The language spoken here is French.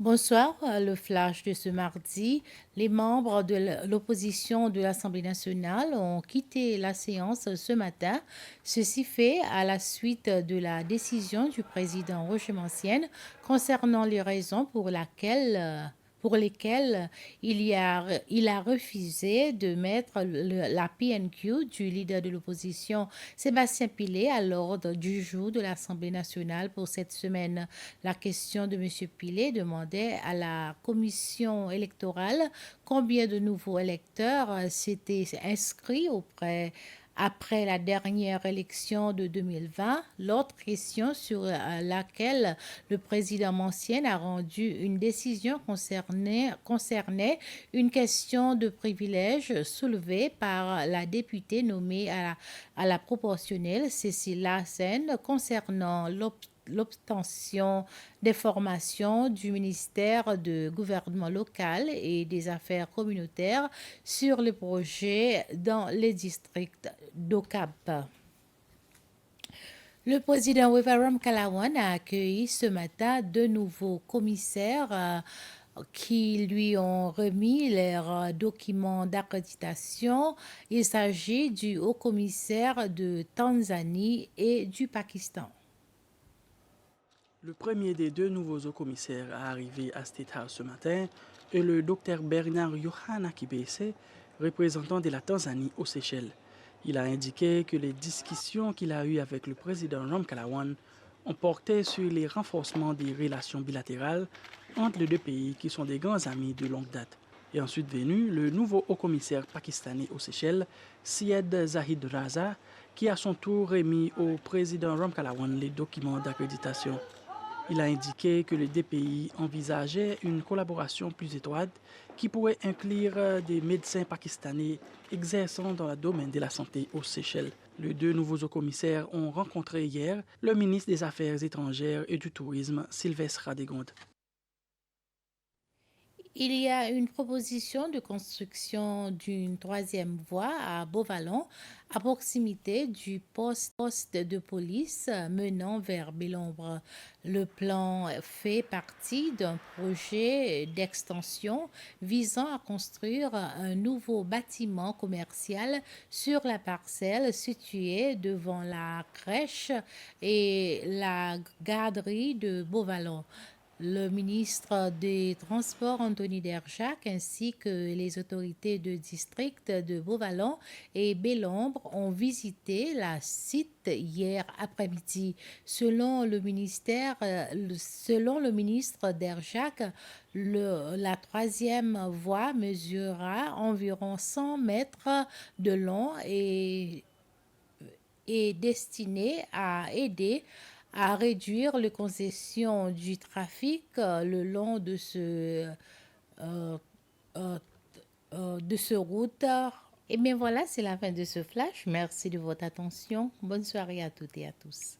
Bonsoir, le flash de ce mardi. Les membres de l'opposition de l'Assemblée nationale ont quitté la séance ce matin. Ceci fait à la suite de la décision du président Roger Mancienne concernant les raisons pour lesquelles il a refusé de mettre la PNQ du leader de l'opposition Sébastien Pillet à l'ordre du jour de l'Assemblée nationale pour cette semaine. La question de M. Pillet demandait à la commission électorale combien de nouveaux électeurs s'étaient inscrits après la dernière élection de 2020. L'autre question sur laquelle le président Mancienne a rendu une décision concernait une question de privilège soulevée par la députée nommée à la proportionnelle Cécile Larsen concernant l'obtention des formations du ministère du gouvernement local et des affaires communautaires sur le projet dans les districts d'Okap. Le président Wevaram Kalawan a accueilli ce matin deux nouveaux commissaires qui lui ont remis leurs documents d'accréditation. Il s'agit du haut-commissaire de Tanzanie et du Pakistan. Le premier des deux nouveaux hauts-commissaires à arriver à State House ce matin est le Dr Bernard Yohana Kibese, représentant de la Tanzanie aux Seychelles. Il a indiqué que les discussions qu'il a eues avec le président Ramkalawan ont porté sur les renforcements des relations bilatérales entre les deux pays qui sont des grands amis de longue date. Et ensuite venu le nouveau haut-commissaire pakistanais aux Seychelles, Syed Zahid Raza, qui à son tour remis au président Ramkalawan les documents d'accréditation. Il a indiqué que les deux pays envisageaient une collaboration plus étroite qui pourrait inclure des médecins pakistanais exerçant dans le domaine de la santé aux Seychelles. Les deux nouveaux hauts-commissaires ont rencontré hier le ministre des Affaires étrangères et du Tourisme, Sylvestre Radegonde. Il y a une proposition de construction d'une troisième voie à Beauvallon, à proximité du poste de police menant vers Belombre. Le plan fait partie d'un projet d'extension visant à construire un nouveau bâtiment commercial sur la parcelle située devant la crèche et la garderie de Beauvallon. Le ministre des Transports, Anthony Derjac, ainsi que les autorités de district de Beauvallon et Belombre ont visité la site hier après-midi. Selon le ministre Derjac, la troisième voie mesurera environ 100 mètres de long et est destinée à aider à réduire les congestions du trafic le long euh, euh, de ce route. Et bien voilà, c'est la fin de ce flash. Merci de votre attention. Bonne soirée à toutes et à tous.